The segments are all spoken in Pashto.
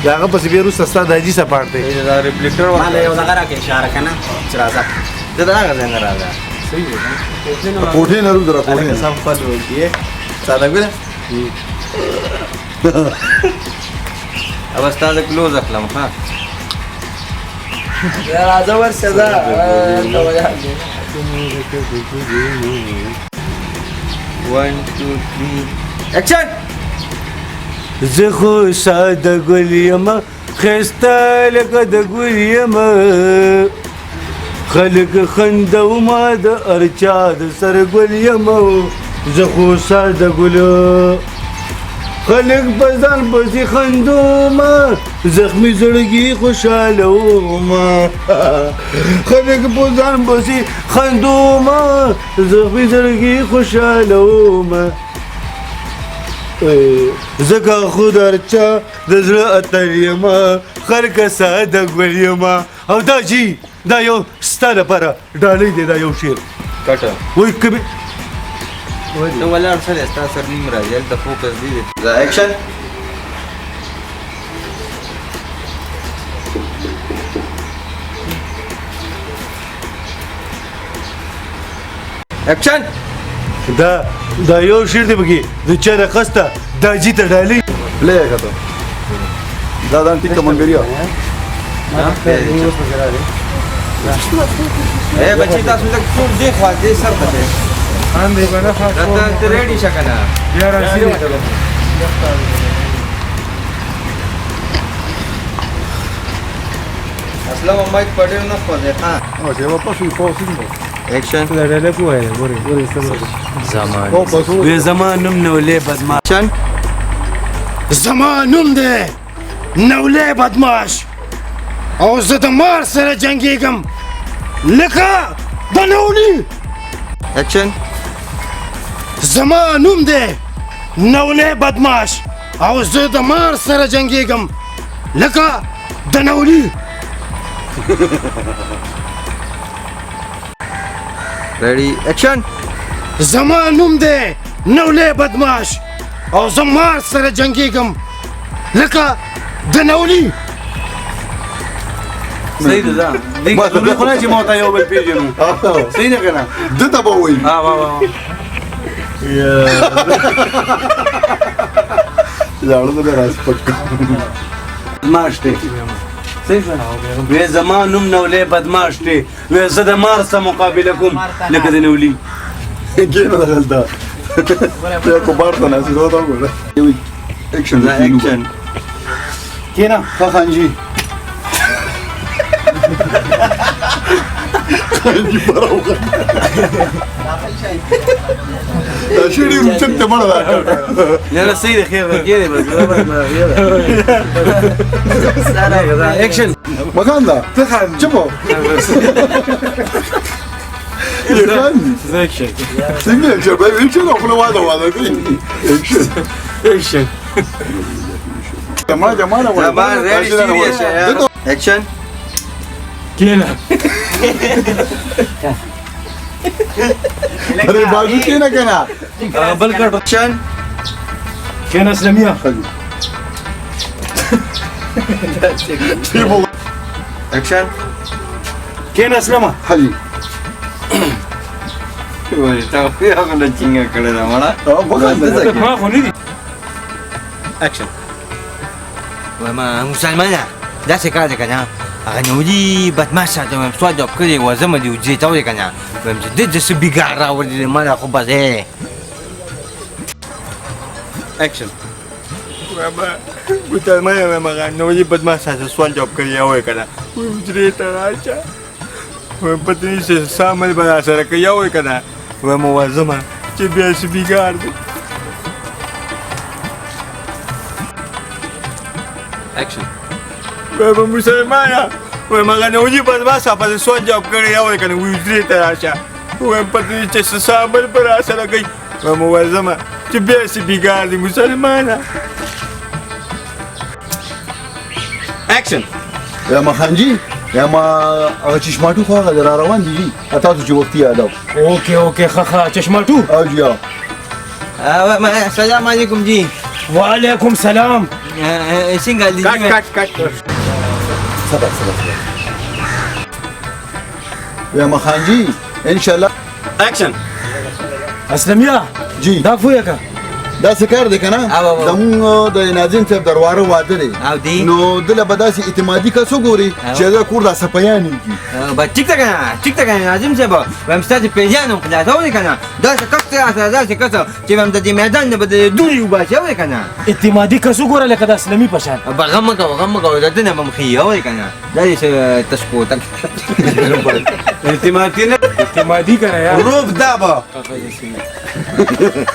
دا هغه پسې بیا وروسته ستا د حاجي سپاټ دی دا ریفلیکټر ما له یو دغه راکړې اشاره که نه چې راځه زه د هغه ځای نه راځه کوټې نه روز را کوټې سم خپل وکړي ساده ګوره अब ستا د کلوز اخلم ها راځه ورشه ځه ون ټو تھری ایکشن زه خو ساده ګل یم ښایسته لکه د ګل یم خلک خندومه د هر چا د سر ګل یم زه خو ساده ګل خلک په ځان پسې خندومه زخمي زړګي خوشحالومه خلک په ځان پسې خندومه زخمي زړګي خوشحالومه زکه خو د هر چا د زړه اتل یم خلک ساده ګل یم او دا جي دا یو ستا لپاره ډالۍ دی دا یو شعر کټه وایي کبي ته ولاړ سره ستا سر نیم راځي هلته فوکس دی دا ایکشن ایکشن دا یو شعر دی پکې د چا د قسته دا جي ته ډالۍ پلی یې کته دا ځان ټیک کمنګریا اے بچی تاسو ته ټول دی خوا دې سر ته باندې باندې ته ریډي شه کنه بیا راځي اسلام مایک پډیر نه خوځه ها او چې واپس یې پوسینګ ایکشن دا ډېر کوه ګوري زمان وې زمان نوم نولې بدمعاش زما نوم دی نولې بدمعاش او زه د مار سره جنګېږم لکه د نولي ایکشن زما نوم دی نولې بدمعاش او زه د مار سره جنګېږم لکه د نولي ریډي ایکشن زما نوم دی نولې بدمعاش او زه مار سره جنګېږم لکه د نولي صحیح ده دا دې خو نه چې ما ته یو بل پیژنو صحیح ده که نه دته به وایي لاړو ته راس پټ بدمعاش دی صحیح شو وې زما نوم نولې بدمعاش دی وې زه د مار سره مقابله کوم لکه د نولي کېنه دلته ته کو بار ته نه سي دا وګوره ایکشن ایکشن کېنه خانجي خانجي پراوغه دا شړې روچت ته مړه نه نه صحیح ده خیر ده کېږي بس ایکشن مکان دا ته خان چپو ایکشن څنګه چې به ایکشن خپل واده کوي ایکشن ما جماله دا بار ریډي سیریس ایکشن کېنه اره بازو کېنه کنه بل کټ ایکشن کېنه اسلامیا ایکشن کېنه اسلامه حاجی وای تا هغه نه څنګه کړه دا مړه ما خو نه دي ایکشن وای ما مسلمانه دا څه کار دی کنه هغه نولي بدمعاش ساته وایم سوال جواب کړی و زه مې دې وجې ته وایې که نه وایم چې دې څه بېګار راوړي دی ما خو بس ایکشن مسلمانه وایم هغه نولي بدمعاش ساته سوال جواب کړی وایې که نه وایم حجرې ته راشه وایم پته نشته څه عمل به راسره کوي وایې که نه وایم وځمه چې بیا څه بېګار دی ایکشن وایم مسلمانه وایم هغه نولي بدمعاش ساته سوال جواب کړی وایې که نه وایي حجرې ته راشه وایم پته نشته څه عمل به راسره کوي وایم وځمه چې بیا څه بېګار دی مسلمانه ایکشن یا ما خانجي یا ما هغه چشماټو خو هغه را روان دي تاسو چې وختي یادو اوکې خخا چشماټو او جیا السلام علیکم جی وعلیکم سلام څنګه کټ لیدي کټ کټ صبر ویم خان جی انشاءالله اکشن اسلمیا جی دا فویا کا دا څه کار دی که نه او. زمونږ د ناظم صاحب درواره واده دی او دی؟ نو دله به داسې اعتمادي کس وګوري او. چې دا کور دا سپیانې کي با ټیک ده کنه ټیک ده کنه ناظم صاحب وایم ستاسو پیژنم خلاصول کنه داسې کس راته داسې کس چې وایم د دې میدان نه به د دوړې وباسي اورې کنه اعتمادي کسو ګوره لکه د اسلامي پشان غم مه کوه د ده نه به م ښیي اورې کنه دا دې څه تشکوتک اعتمادي کنه یار روب دا به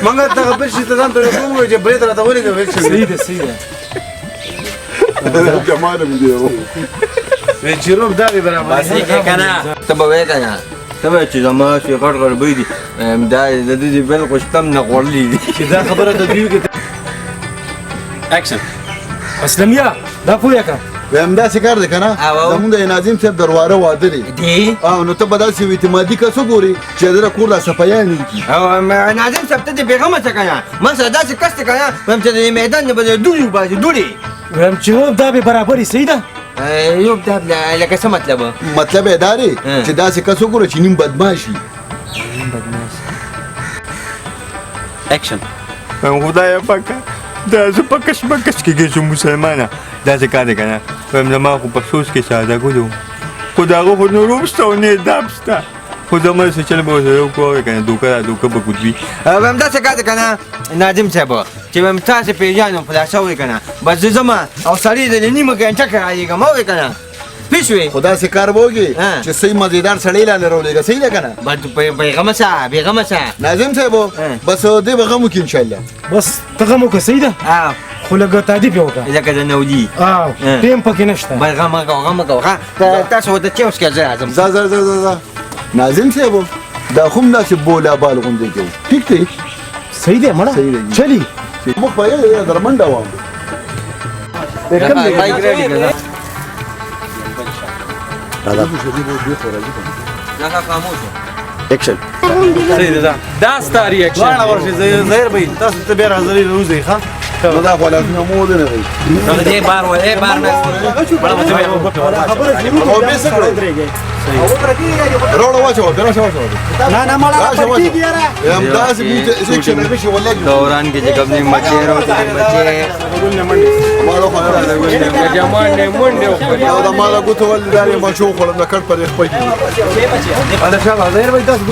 منګه ته خبر شي ته ځان ته کوم چې برید راته ولې صحیح ده صحیح ده جمال مې دی چې روب دا به برابر بس یې کې کنه ته به وایې کنه ته به چې زما چې غټ غټ بوی دي دا د دې بالکل شتم نه غوړلي دي چې دا خبره ته دیو کې اکشن اسلمیا دا فویا کا ویم داسې کار دی که نه او. زمونږ د ناظم صاحب درواره واده دی دی او نو ته به داسې یو اعتمادي کس وګوري چې دله کور دا سپیانې کي او ناظم صاحب ته دې بېغمه څه کنه من سره داسې کس دی کنه وایم چې د دې میدان نه به د دوړې وباسي دوړې ویم چې روب دا به برابرې صحیح ده یو دا لکه څه مطلب مطلب یې دا دی چې داسې کس وګوره چې نیم بدماشي اکشن خدایا پاکه دا زه په کشمکش کې ګرځم مسلمانه داسې کار دی که نه وایم زما خو په سوچ کې ساده ګل و خو د هغه خو نه روب شته او نه داب شته خو زما څه چل به ورسره وکړو که نه دوکه به کوټوي وایم داسې کار دی که نه ناظم صاحب چې وایم تاسې پېژنم خلاصه وایي که نه بس زه ځم او سړی د نیمه ګنټه کې رالېږم اورې که نه پوه شوې خو داسې کار به وکړي چې صحیح مزېدار سړی لاندې راولېږه صحیح ده که نه بس بېغمه شه بېغمه شه ناظم صاحب بس دې به غم وکړي انشاءالله بس ته غم وکړه صحیح ده او خو لږ تعدیب یې وکړه لکه د نولي او ټیم پکې نشته بس غم مه کوه غم مه کوه تاسو ورته چوس کې زه راځم ځه ناظم صاحب دا خو هم داسې بولا بال غوندې کوي ټیک دی صحیح ده مړه صحیح ده. چلی موږ په یوه درمنډه وم بایک ریډي کړه لکه خاموش اکشن دا ستا ریاکشن وانا ورشي زهير بي تاسو ته بیا راځري روزي ښه نو دا خو لازم مو نه دی نو دې بار و دې بار نه او به څه کړو روړ واچو درشه واچو نه مړه پټی دی یاره یم داسې بوته سیکشن به شي والله دوران کې چې کوم نه مچې راوته بچې مالو خو نه جمان نه منډه دا د مالا ګوتو ول داري ما شو خو د کټ پر خپل انا شابه زهير بي تاسو 1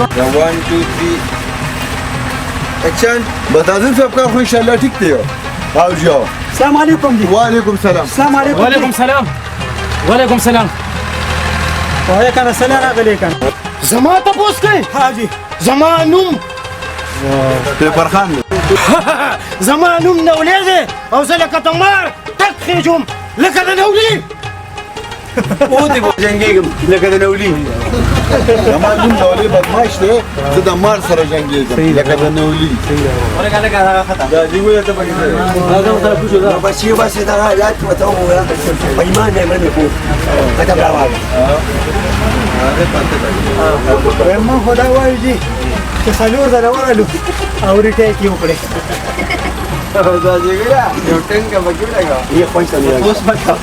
2 3 اکشن بدازم صاحب کا خو ان شاء الله ٹھیک دی او جو السلام علیکم دی وعلیکم السلام السلام علیکم وعلیکم سلام وعلیکم سلام وای کنه سلام راغلی کنه زما ته پوس کړي حاجی زما نوم پیپر خان زما نوم نولې دی او زه لکه تمار تک خېجوم لکه د نولې او دې جنگيږم لکه د نولي زما نوم نولې بدمعش دی زه د مار سره جنگیږم لکه د نولي دا دی وې ته پکې دا زما طرف شو دا بس بس دا حالات وتوه بيمان من يكون هذا براوي ما خدا وایي جی چې څلور زره ورالو او ریټیک یې وکړې دا دې ګره یو ټنګ بګی راګه هي خوښه نه اوس پکا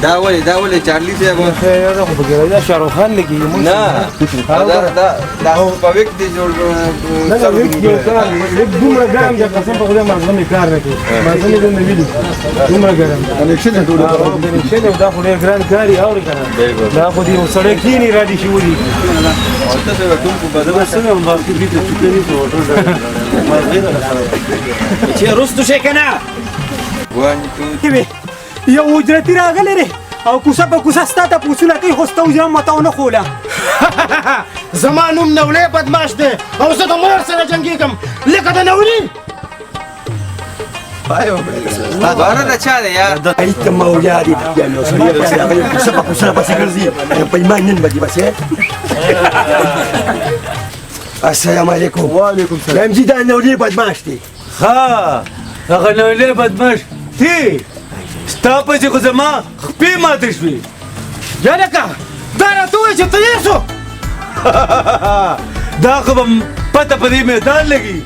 دا ولې چارلی صاحب دا خو بګی دا شاروخ خان لګي نه دا په وخت دی جوړ نه یو کار لیک دومره ګرم چې قسم په خدای مرزه مې کار نه کوي مرزه مې نه ویلي دومره ګرم کنیکشن ټول کنیکشن دا خو ډېر ګران کاری اوري کنه دا خو دې سړی کینی را دي شي ودی چې رستو شي کنه 1 2 یو اجرتی راغلی دی او کوڅه په کوڅه ستا ته پوښتنه کوي خو ستا وزه ماته ونه خوله زما نوم نولې بدماش دی او زه د مار سره جنګېږم لکه د نولي بارا دا چا دی یار ايت مولادي يا نو سوري بس سبق وسبق بس كرزي بيمان نبدي بس السلام عليكم وعلیکم السلام لا مجد انا ولي بدماشتي ها هغه نولې بدمعش تی ستا په چې خو زما خپې ماته شوې یالکه دا راته وایي چې ته یې سو دا خو به پته په دې میدان لګي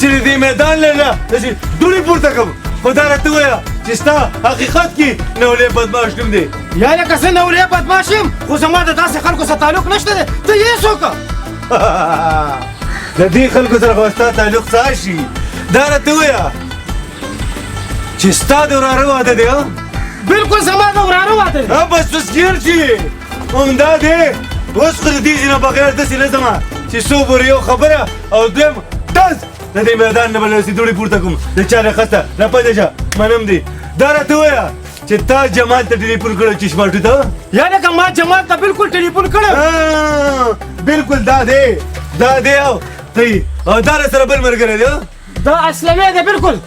چې دې میدان لري چې دوړي پورته کوم خدا راته ویا چې ستا حقیقت کې نولې بدمعاش نوم دی یا لکه زه نولې بدمعاش یم خو زما د داسې خلکو سره تعلق نشته دی ته یې څوک د دې خلکو سره خو ستا تعلق څه شي دا راته ویا چې ستا د وراره واده دی بالکل زما د وراره واده دی بس ګیر شي همدا دی اوس خو د دې نه بغیر داسې نه ځمه چې څو پورې یو خبره او دویم ډز د دې میدان نه بل دوړې پورته کوم د چا نه خسته را پدې شه منم دی دا راته ووایه چې تا جمال ته ټلیفون کړی چشماټو ته یا لکه ما جمال ته بالکل ټلیفون کړی بالکل دا دی او ته دا سره بل ملګری دی دا اسلامي دی بالکل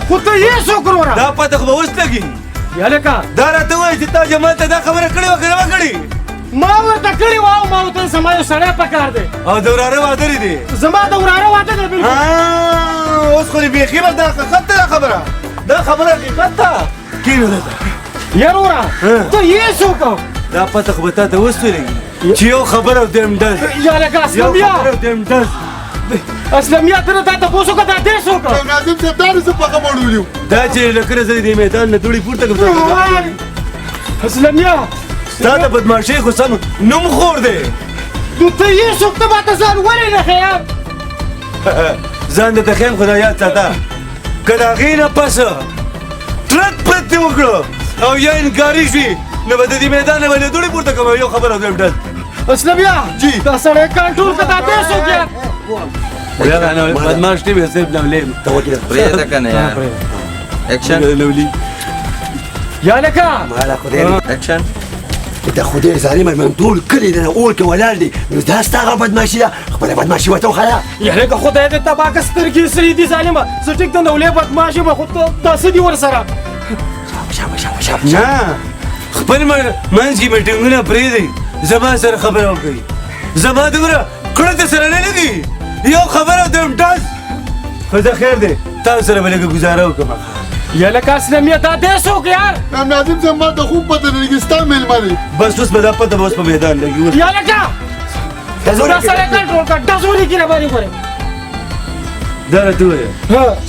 خو ته یې څوک وروره دا پته خو به اوس لګي یا لکه دا راته ووایه چې تا جمال ته دا خبره کړې وه که نه وه کړې ما ورته کړې وه او ما ورته زما یو سړی پکار دی او د وراره واده دی زما د وراره واده دی بالکل اوس خو دې بیخي به دا حقیقت ته دا خبره حقیقت ته کینو دلته یار وره ته یې څوک دا پته خو به تا ته اوس ولګي چې یو خبره او دویم ډز یا لکه یو اسلامیا خبره او دویم ډز اسلامیا ته تا تپوس وکړه دا دې څوک ناظم صاحب دا څه په خبرو ویلو دا چې لکه زه دې میدان نه دوړې پورته کړم اسلامیا ستا د بدماشۍ خو سم نوم خور دی نو ته یې څوک ته ماته ځان ولې نه ښیم ځان درته ښیم خو دا یاد ساته که د هغې نه پس پرت دې وکړو او یا انکاري شوي نو به د دې میدان نه به له دوړې پورته کوم یو خبره او دویم ډز اسلامیا دا سړی کنټرول کړه دا دې څوک یار بدماش دی به صرف نولیم پرېږده که نه یار اکشن لولي یا لکه مالا خدای اکشن د خدای ظالمه من ټول کلي دنه اور کې ولاړ دي نو دا ستا هغه بدماشي ده خپله بدماشي ورته وښیه یا لکه خدای دې تباه که سترګې سرې دي ظالمه زه ټیک د نولې بدماشي به خو ته داسې دي ورسره نه خپل منځ کې میټینګونه پرېږدئ زما سره خبره وکړئ زما دومره کړه ته سره نه لګي یو خبره او دویم ډز خو زه خیر دی تاسو سره به لږه ګزاره وکړم یا لکه اسلامیا دا دې څوک یار ناظم صاحب ما ته خوب پته نه لګي ستا میلمه دی بس اوس به دا پته به اوس په میدان لګي یا لکه دا سړی کنټرول کړه ډز ولې کړه باندې ګورې دا راته ووایه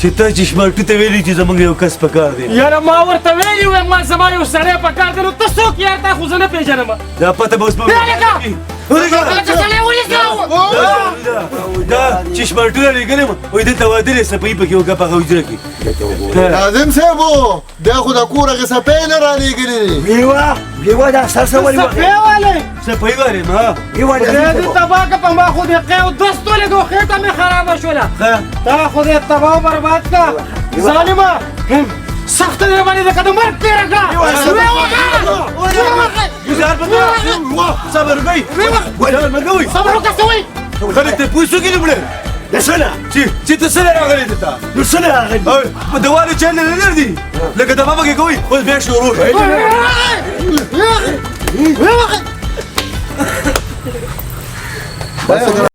چې ته چشماټو ته ویلي چې زموږ یو کس پکار دی یاره ما ورته ویلي وې ما زما یو سړی پکار دی نو ته څوک یار تا خو زه نه پېژنم دا پته به اوس په دا چشماټونه لېږلي وم وایي دلته واده دی صفایي پکې وکړه په هغه حجره کې ناظم صاحب بیا خو د کور هغې صفۍ نه رالېږلې دي ویوه دا سر څه ولې صفې والے صفایي وارې ما ویوه خدای دې تباه که په ما خو دې قیو دست ولګو خېټه مې خرابه شوله تا خو دې تباه و برباد که ظالمه سخته دې باندې د که د مرګ تېره کړه ګزار به کوه صبر کوئ ګزار به کوئ صبر وکړه څه وایي خلک ته پوه شو کې لومړی د څه نه چې ته څه نه راغلی دلته نو څه نه راغلي په دوالو چل نه لري لکه دفاع پکې کوئ اوس بیا شروع شو